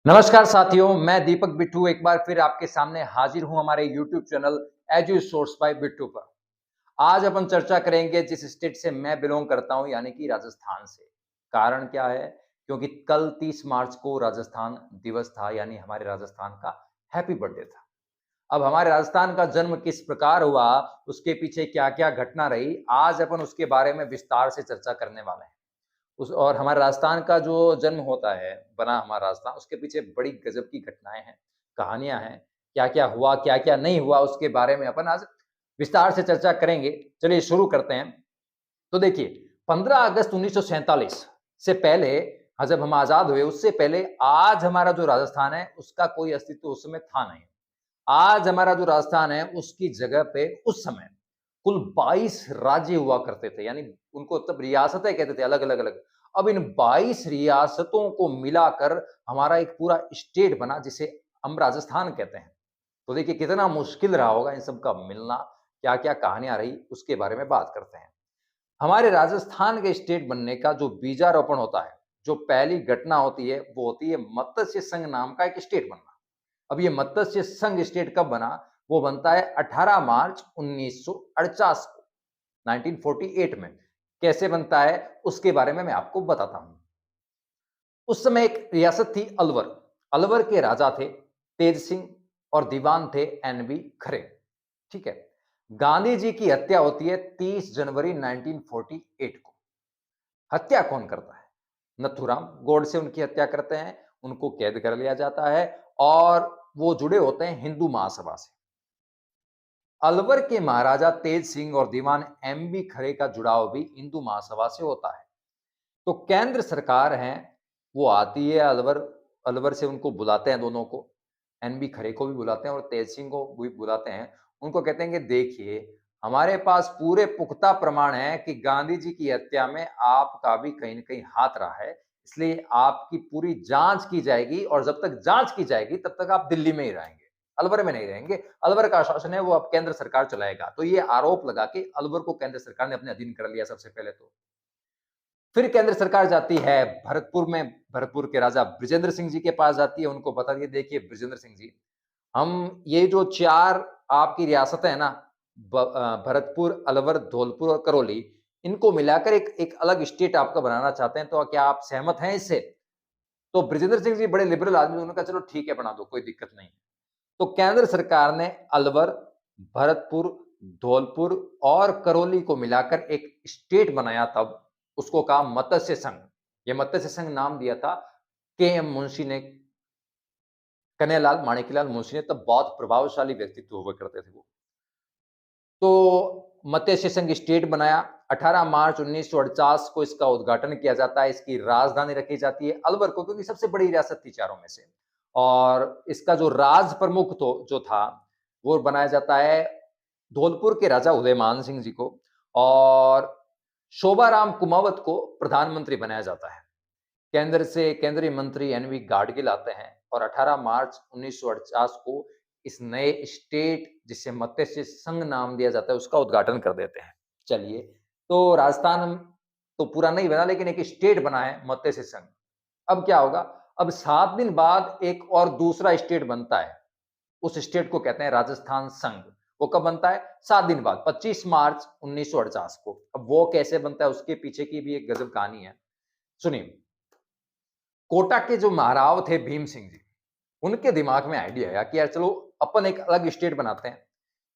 नमस्कार साथियों, मैं दीपक बिट्टू एक बार फिर आपके सामने हाजिर हूं हमारे YouTube channel Edu Source by Bittu पर। आज अपन चर्चा करेंगे जिस स्टेट से मैं बिलोंग करता हूं यानी कि राजस्थान से। कारण क्या है? क्योंकि कल 30 मार्च को राजस्थान दिवस था यानी हमारे राजस्थान का हैप्पी बर्थडे था। अब हमारे राजस्थान का जन्म किस प्रकार हुआ, उसके पीछे क्या-क्या घटना रही, आज अपन उसके बारे में विस्तार से चर्चा करने वाले हैं। उस और हमारे राजस्थान का जो जन्म होता है, बना हमारा राजस्थान, उसके पीछे बड़ी गज़ब की घटनाएँ हैं, कहानियाँ हैं। क्या-क्या हुआ, क्या-क्या नहीं हुआ, उसके बारे में अपन आज विस्तार से चर्चा करेंगे। चलिए शुरू करते हैं। तो देखिए, 15 अगस्त 1947 से पहले जब हम आज़ाद हुए, उससे पहले आज हमारा जो राजस्थान है, उसका कोई अस्तित्व उस समय था नहीं। आज हमारा जो राजस्थान है, उसकी जगह पे उस समय कुल 22 राज्य हुआ करते थे, यानी उनको तब रियासतें कहते थे अलग-अलग अलग। अब इन 22 रियासतों को मिलाकर हमारा एक पूरा स्टेट बना जिसे हम राजस्थान कहते हैं। तो देखिए कितना मुश्किल रहा होगा इन सब का मिलना, क्या-क्या कहानियाँ रही, उसके बारे में बात करते हैं। हमारे राजस्थान के स्टेट बनने का जो बीजारोपण होता है, जो पहली घटना होती है, वो होती है मत्स्य संघ नाम का एक स्टेट बनना। अब ये मत्स्य संघ स्टेट कब बना? वो बनता है 18 मार्च 1948 को, 1948 में। कैसे बनता है, उसके बारे में मैं आपको बताता हूँ। उस समय एक रियासत थी अलवर। अलवर के राजा थे तेज सिंह और दीवान थे एनबी खरे। ठीक है। गांधी जी की हत्या होती है 30 जनवरी 1948 को। हत्या कौन करता है? नथुराम गोडसे उनकी हत्या करते हैं, उनको कैद कर लिया जाता है और वो जुड़े होते हैं हिंदू महासभा से। अलवर के महाराजा तेज सिंह और दीवान एमबी खरे का जुड़ाव भी हिंदू महासभा से होता है। तो केंद्र सरकार है, वो आती है अलवर, अलवर से उनको बुलाते हैं दोनों को, एनबी खरे को भी बुलाते हैं और तेज सिंह को भी बुलाते हैं। उनको कहते हैं कि देखिए, हमारे पास पूरे पुख्ता प्रमाण है कि गांधी जी की हत्या में आपका भी कहीं न कहीं हाथ रहा है। इसलिए आपकी पूरी जाँच की जाएगी और जब तक जाँच की जाएगी तब तक आप दिल्ली में ही रहेंगे, अलवर में नहीं रहेंगे। अलवर का शासन है वो अब केंद्र सरकार चलाएगा। तो ये आरोप लगा के अलवर को केंद्र सरकार ने अपने अधीन कर लिया सबसे पहले तो। फिर केंद्र सरकार जाती है भरतपुर में, भरतपुर के राजा बृजेंद्र सिंह जी के पास जाती है, उनको बताती है देखिए बृजेंद्र सिंह जी, हम ये जो 4 आपकी रियासतें हैं ना, भरतपुर, अलवर, धौलपुर और करौली, इनको मिलाकर एक एक अलग स्टेट आपका बनाना चाहते हैं, तो क्या आप सहमत हैं इससे? तो बृजेंद्र सिंह जी बड़े लिबरल आदमी, उन्होंने कहा चलो ठीक है बना दो, कोई दिक्कत नहीं है। तो केंद्र सरकार ने अलवर, भरतपुर, धौलपुर और करौली को मिलाकर एक स्टेट बनाया तब, उसको कहा मत्स्य संघ। ये मत्स्य संघ नाम दिया था के.एम. मुंशी ने, कन्हैयालाल माणिक्यलाल मुंशी ने, तब बहुत प्रभावशाली व्यक्तित्व हुआ करते थे वो। तो मत्स्य संघ स्टेट बनाया, 18 मार्च 1948 को इसका उद्घाटन किया जाता है, इसकी राजधानी रखी जाती है अलवर को, क्योंकि सबसे बड़ी रियासत थी चारों में से। और इसका जो राज प्रमुख तो जो था, वो बनाया जाता है धौलपुर के राजा उदयमान सिंह जी को और शोभाराम कुमावत को प्रधानमंत्री बनाया जाता है। केंद्र से केंद्रीय मंत्री एनवी गाडगिल आते हैं और 18 मार्च 1948 को इस नए स्टेट जिसे मत्स्य संघ नाम दिया जाता है उसका उद्घाटन कर देते हैं। चलिए, तो राजस्थान तो पूरा नहीं बना लेकिन एक स्टेट बना है मत्स्य संघ। अब क्या होगा? अब 7 दिन बाद एक और दूसरा स्टेट बनता है। उस स्टेट को कहते हैं राजस्थान संघ। वो कब बनता है? 7 दिन बाद 25 मार्च 1949 को। अब वो कैसे बनता है उसके पीछे की भी एक गजब कहानी है। सुनिए, कोटा के जो महाराव थे भीम सिंह जी, उनके दिमाग में आइडिया आया कि यार चलो अपन एक अलग स्टेट बनाते हैं,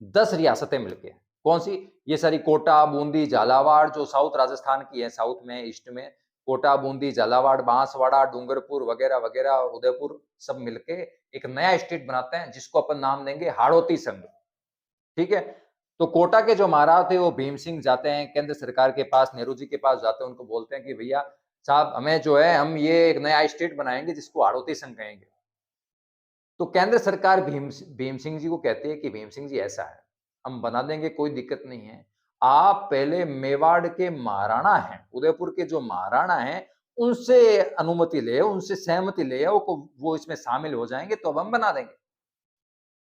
10 रियासतें मिलके। कौन सी? ये सारी कोटा, बूंदी, झालावाड़ जो साउथ राजस्थान की है, साउथ में, ईस्ट में, कोटा, बूंदी, झालावाड़, बांसवाड़ा, डूंगरपुर वगैरह-वगैरह, उदयपुर सब मिलके एक नया स्टेट बनाते हैं जिसको अपन नाम देंगे हाड़ौती संघ। ठीक है? तो कोटा के जो महाराज थे वो भीम सिंह जाते हैं केंद्र सरकार के पास, नेहरू जी के पास जाते हैं, उनको बोलते हैं कि भैया साहब हमें जो है हम ये एक नया स्टेट बनाएँगे जिसको हाड़ौती संघ कहेंगे। तो केंद्र सरकार भीम सिंह जी को कहती है कि भीम सिंह जी ऐसा है, हम बना देंगे कोई दिक्कत नहीं है। आप पहले मेवाड़ के महाराणा हैं, उदयपुर के जो महाराणा हैं, उनसे अनुमति ले आओ, उनसे सहमति ले आओ, को वो इसमें शामिल हो जाएँगे तो अब हम बना देंगे।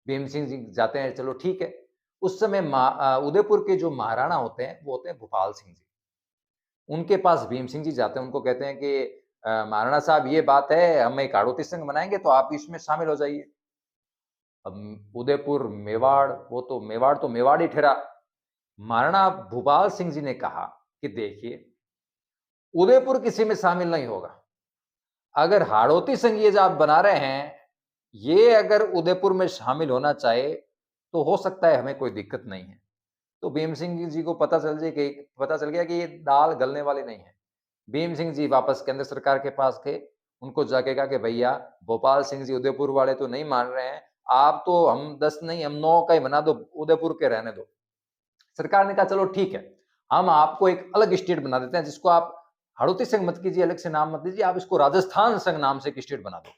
भीम सिंह जी जाते हैं, चलो ठीक है। उस समय उदयपुर के जो महाराणा होते हैं, वो होते हैं भूपाल सिंह जी। उनके पास भीम सिंह जी जाते हैं, उनको कहते हैं कि महाराणा साहब ये बात है, हम एक हाड़ौती संघ बनाएँगे तो आप इसमें शामिल हो जाइए। अब उदयपुर, मेवाड़, वो तो मेवाड़ ही ठहरा। महाराणा भूपाल सिंह जी ने कहा कि देखिए, उदयपुर किसी में शामिल नहीं होगा। अगर हाड़ौती संघ ये जो आप बना रहे हैं, ये अगर उदयपुर में शामिल होना चाहे, तो हो सकता है हमें कोई दिक्कत नहीं है। तो भीम सिंह जी को पता चल गया कि ये दाल गलने वाली नहीं है। भीम सिंह जी वापस केंद्र सरकार के पास गए, उनको जाके कहा कि भैया भोपाल सिंह जी उदयपुर वाले तो नहीं मान रहे हैं, आप तो हम 10 नहीं हम 9 का ही बना दो, उदयपुर के रहने दो। सरकार ने कहा चलो ठीक है, हम आपको एक अलग स्टेट बना देते हैं जिसको आप हाड़ौती संघ मत कीजिए, अलग से नाम मत दीजिए, आप इसको राजस्थान संघ नाम से एक स्टेट बना दो।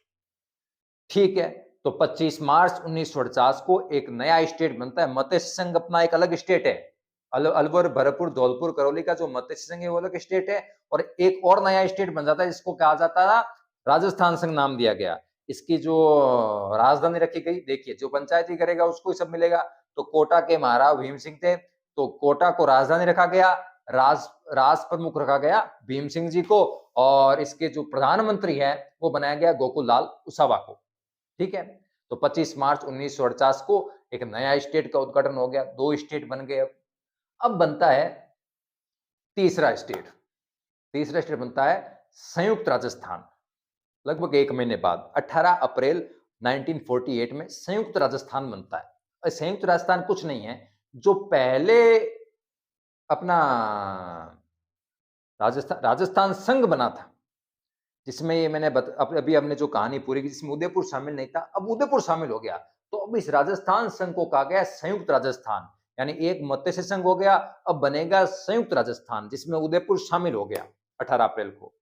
ठीक है, तो 25 मार्च 1948 को एक नया स्टेट बनता है। मत्स्य संघ अपना एक अलग स्टेट है। अलवर, भरतपुर, धौलपुर, करौली का जो मत्स्य संघ है वो अलग स्टेट है और एक और नया स्टेट बन जाता है जिसको कहा जाता था राजस्थान संघ नाम दिया गया। इसकी जो राजधानी रखी गई, देखिए जो पंचायती करेगा उसको ही सब मिलेगा। तो कोटा के महाराज भीम सिंह थे, तो कोटा को राजधानी रखा गया, राज प्रमुख रखा गया भीम सिंह जी को और इसके जो प्रधानमंत्री है वो बनाया गया गोकुल लाल उसावा को। ठीक है, तो 25 मार्च 1948 को एक नया स्टेट का उद्घाटन हो गया, 2 स्टेट बन गए। अब बनता है तीसरा स्टेट। तीसरा स्टेट बनता है संयुक्त राजस्थान। लगभग 1 महीने बाद 18 अप्रैल 1948 में संयुक्त राजस्थान बनता है। संयुक्त राजस्थान कुछ नहीं है, जो पहले अपना राजस्थान संघ बना था, जिसमें ये मैंने अभी हमने जो कहानी पूरी की जिसमें उदयपुर शामिल नहीं था, अब उदयपुर शामिल हो गया। तो अब इस राजस्थान संघ को कहा गया संयुक्त राजस्थान, यानी एक मत्स्य संघ हो गया, अब बनेगा संयुक्त राजस्थान जिसमें उदयपुर शामिल हो गया 18 अप्रैल को।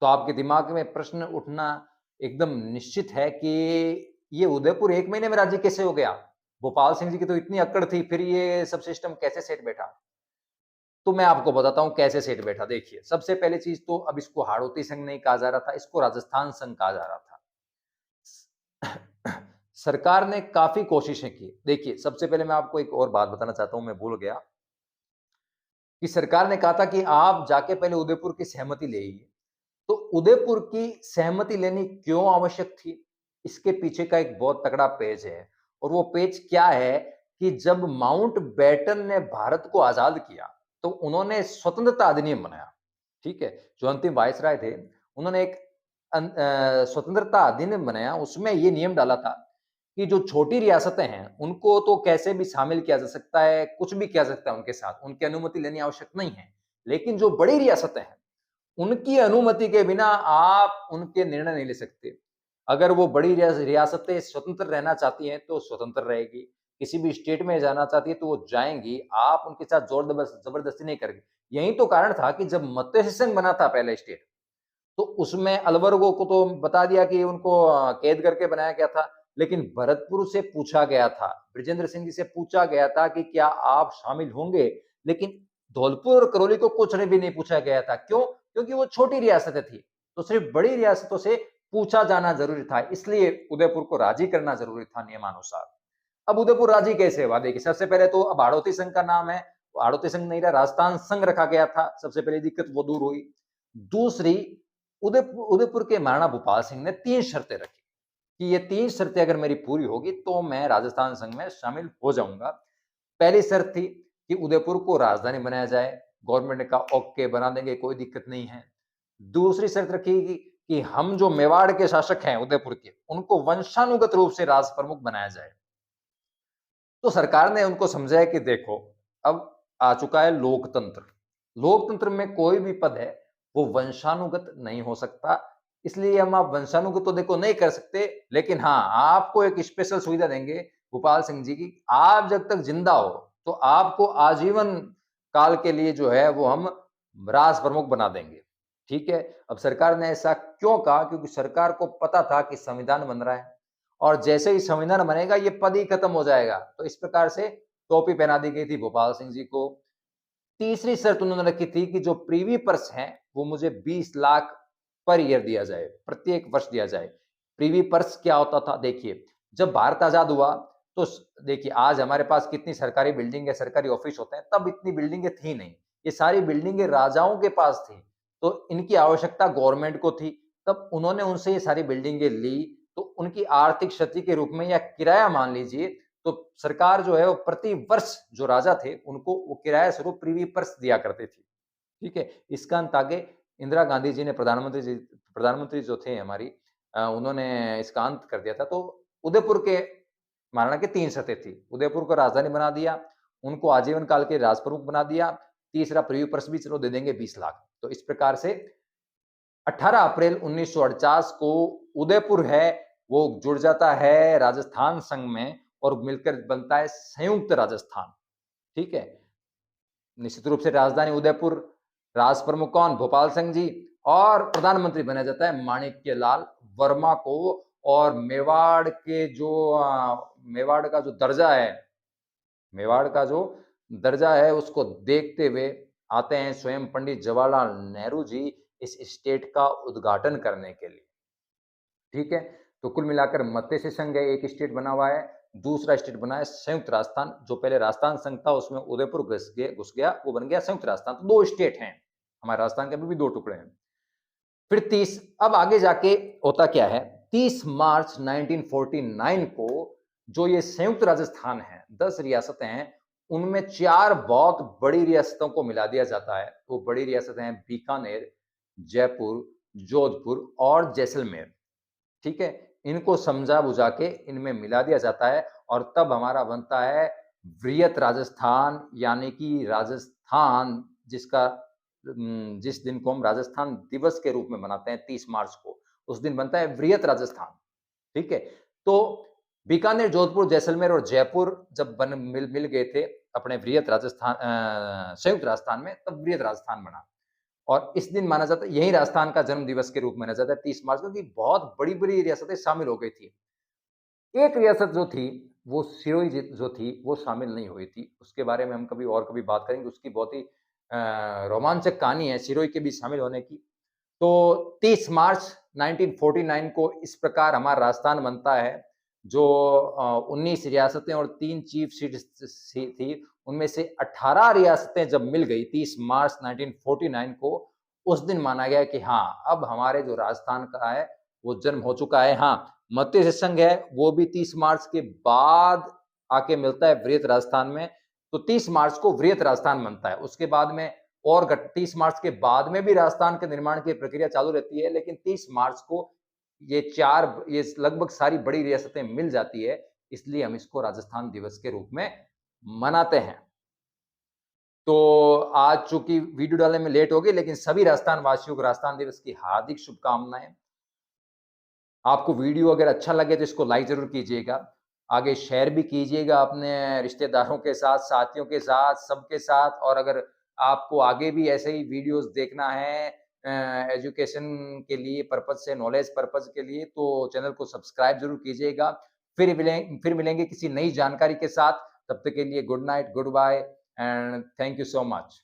तो आपके दिमाग में प्रश्न उठना एकदम निश्चित है कि ये उदयपुर 1 महीने में राज्य कैसे हो गया? भोपाल सिंह जी की तो इतनी अक्कड़ थी, फिर ये सब सिस्टम कैसे सेट बैठा? तो मैं आपको बताता हूँ कैसे सेट बैठा। देखिए, सबसे पहली चीज़ तो अब इसको हाड़ौती संघ नहीं कहा जा रहा था, इसको राजस्थान संघ कहा जा रहा था। सरकार ने काफ़ी कोशिशें की। देखिए, सबसे पहले मैं आपको एक और बात बताना चाहता हूँ, मैं भूल गया कि सरकार ने कहा था कि आप जाके पहले उदयपुर की सहमति ले आइए। तो उदयपुर की सहमति लेनी क्यों आवश्यक थी? इसके पीछे का एक बहुत तगड़ा पेच है और वो पेच क्या है कि जब माउंटबेटन ने भारत को आज़ाद किया, तो उन्होंने स्वतंत्रता अधिनियम बनाया, ठीक है? जो अंतिम वायसराय थे, उन्होंने एक स्वतंत्रता अधिनियम बनाया, उसमें ये नियम डाला था कि जो छोटी रियासतें हैं, उनको तो कैसे भी शामिल किया जा सकता है, कुछ भी किया जा सकता है उनके साथ, उनकी अनुमति लेनी आवश्यक नहीं है। लेकिन जो बड़ी रियासतें हैं, उनकी अनुमति के बिना आप उनके निर्णय नहीं ले सकते। अगर वो बड़ी रियासतें स्वतंत्र रहना चाहती हैं, तो स्वतंत्र रहेगी। किसी भी स्टेट में जाना चाहती है, तो वो जाएँगी। आप उनके साथ ज़बरदस्ती नहीं करेंगे। यही तो कारण था कि जब मत्स्य संघ बना था पहला स्टेट, तो उसमें अलवरगों को तो बता दिया कि उनको कैद करके बनाया गया था। लेकिन भरतपुर से पूछा गया था, बृजेंद्र सिंह जी से पूछा गया था कि क्या आप शामिल होंगे? लेकिन धौलपुर और करौली को कुछ भी नहीं पूछा गया था। क्यों? क्योंकि वो छोटी रियासतें थी। तो सिर्फ बड़ी रियासतों से पूछा जाना ज़रूरी था, इसलिए उदयपुर को राज़ी करना ज़रूरी था नियमानुसार। अब उदयपुर राज़ी कैसे हुआ? देखिए, सबसे पहले तो अब हाड़ौती संघ का नाम है, वो हाड़ौती संघ नहीं रहा, राजस्थान संघ रखा गया था। सबसे पहली दिक्कत वो दूर हुई। दूसरी, उदयपुर के महाराणा भूपाल सिंह ने 3 शर्तें रखी कि ये 3 शर्तें अगर मेरी पूरी होगी, तो मैं राजस्थान संघ में शामिल हो जाऊँगा। पहली शर्त थी कि उदयपुर को राजधानी बनाया जाए। गवर्नमेंट ने कहा ओके बना देंगे, कोई दिक्कत नहीं है। दूसरी शर्त रखी कि हम जो मेवाड़ के शासक हैं उदयपुर के, उनको वंशानुगत रूप से राज प्रमुख बनाया जाए। तो सरकार ने उनको समझाया कि देखो, अब आ चुका है लोकतंत्र। लोकतंत्र में कोई भी पद है, वो वंशानुगत नहीं हो सकता। इसलिए हम आप वंशानुगत तो देखो नहीं कर सकते, लेकिन हाँ, आपको एक स्पेशल सुविधा देंगे भूपाल सिंह जी की, आप जब तक जिंदा हो, तो आपको आजीवन काल के लिए जो है वो हम राज प्रमुख बना देंगे। ठीक है? अब सरकार ने ऐसा क्यों कहा? क्योंकि सरकार को पता था कि संविधान बन रहा है और जैसे ही संविधान बनेगा ये पद ही खत्म हो जाएगा। तो इस प्रकार से टोपी पहना दी गई थी भोपाल सिंह जी को। तीसरी शर्त उन्होंने रखी थी कि जो प्रीवी पर्स हैं, वो मुझे 20 लाख पर ईयर दिया जाए, प्रत्येक वर्ष दिया जाए। प्रीवी पर्स क्या होता था? देखिए, जब भारत आज़ाद हुआ, तो देखिए आज हमारे पास कितनी सरकारी बिल्डिंग है, सरकारी ऑफिस होते हैं, तब इतनी बिल्डिंगें थी नहीं। ये सारी बिल्डिंगें राजाओं के पास थी। तो इनकी आवश्यकता गवर्नमेंट को थी, तब उन्होंने उनसे ये सारी बिल्डिंगें ली, तो उनकी आर्थिक क्षति के रूप में या किराया मान लीजिए, तो सरकार जो है वो प्रति वर्ष जो राजा थे, उनको वो किराया स्वरूप प्रिवी पर्स दिया करती थी। ठीक है? इसका अंत आगे इंदिरा गांधी जी ने प्रधानमंत्री जो थे हमारी उन्होंने इसका अंत कर दिया था। तो उदयपुर के महाराणा की 3 शर्तें थी। उदयपुर को राजधानी बना दिया, उनको आजीवन काल के राजप्रमुख बना दिया, तीसरा प्रिवी पर्स भी चलो दे देंगे 20 लाख। तो इस प्रकार से 18 अप्रैल 1949 को उदयपुर है, वो जुड़ जाता है राजस्थान संघ में और मिलकर बनता है संयुक्त राजस्थान। ठीक है? निश्चित रूप से राजधानी उदयपुर, राज प्रमुख कौन? भोपाल सिंह जी और प्रधानमंत्री बनाया जाता है माणिक्यलाल वर्मा को और मेवाड़ का जो दर्जा है, मेवाड़ का जो दर्जा है उसको देखते हुए आते हैं स्वयं पंडित जवाहरलाल नेहरू जी इस स्टेट का उद्घाटन करने के लिए। ठीक है? तो कुल मिलाकर मत्स्य संघ है, एक स्टेट बना हुआ है, दूसरा स्टेट बना है संयुक्त राजस्थान, जो पहले राजस्थान संघ था उसमें उदयपुर घुस गया, वो बन गया संयुक्त राजस्थान। तो 2 स्टेट हैं, हमारे राजस्थान के अभी भी 2 टुकड़े हैं। फिर 30 अब आगे जाके होता क्या है, 30 मार्च 1949 को जो ये संयुक्त राजस्थान है, 10 रियासतें हैं, उनमें 4 बहुत बड़ी रियासतों को मिला दिया जाता है। वो बड़ी रियासतें हैं बीकानेर, जयपुर, जोधपुर और जैसलमेर। ठीक है? इनको समझा-बुझा के इनमें मिला दिया जाता है और तब हमारा बनता है वृहत राजस्थान यानी कि राजस्थान जिस दिन को हम राजस्थान दिवस के रूप में मनाते हैं 30 मार्च को, उस दिन बनता है वृहत राजस्थान। ठीक है? तो बीकानेर, जोधपुर, जैसलमेर और जयपुर जब बन मिल मिल गए थे अपने संयुक्त राजस्थान में, तब वृहत राजस्थान बना। और इस दिन माना जाता है यही राजस्थान का जन्म दिवस के रूप में मनाया जाता है 30 मार्च को, क्योंकि बहुत बड़ी-बड़ी रियासतें शामिल हो गई थी। एक रियासत जो थी, वो सिरोही जो थी, वो शामिल नहीं हुई थी। उसके बारे में हम कभी बात करेंगे, उसकी बहुत ही रोमांचक कहानी है सिरोही के भी शामिल होने की। तो 30 मार्च 1949 को इस प्रकार हमारा राजस्थान बनता है, जो 19 रियासतें और 3 चीफ सीट्स थी, उनमें से 18 रियासतें जब मिल गई 30 मार्च 1949 को, उस दिन माना गया कि हाँ, अब हमारे जो राजस्थान का है, वो जन्म हो चुका है। हाँ, मत्स्य संघ है, वो भी 30 मार्च के बाद आके मिलता है वृहत राजस्थान में, तो 30 मार्च को वृहत राजस्थान बनता है। उसके बाद में और 30 मार्च के बाद में भी राजस्थान के निर्माण की प्रक्रिया चालू रहती है, लेकिन 30 मार्च को ये लगभग सारी बड़ी रियासतें मिल जाती है, इसलिए हम इसको राजस्थान दिवस के रूप में मनाते हैं। तो आज चूँकि वीडियो डालने में लेट हो गई, लेकिन सभी राजस्थान वासियों को राजस्थान दिवस की हार्दिक शुभकामनाएँ। आपको वीडियो अगर अच्छा लगे तो इसको लाइक ज़रूर कीजिएगा। आगे शेयर भी कीजिएगा अपने रिश्तेदारों के साथ, साथियों के साथ, सबके साथ और अगर आपको आगे भी ऐसे ही वीडियोज़ देखना है एजुकेशन के लिए पर्पज़ से, नॉलेज पर्पज़ के लिए तो चैनल को सब्सक्राइब ज़रूर कीजिएगा। फिर मिलेंगे किसी नई जानकारी के साथ, तब तक के लिए good night, good bye and thank you so much.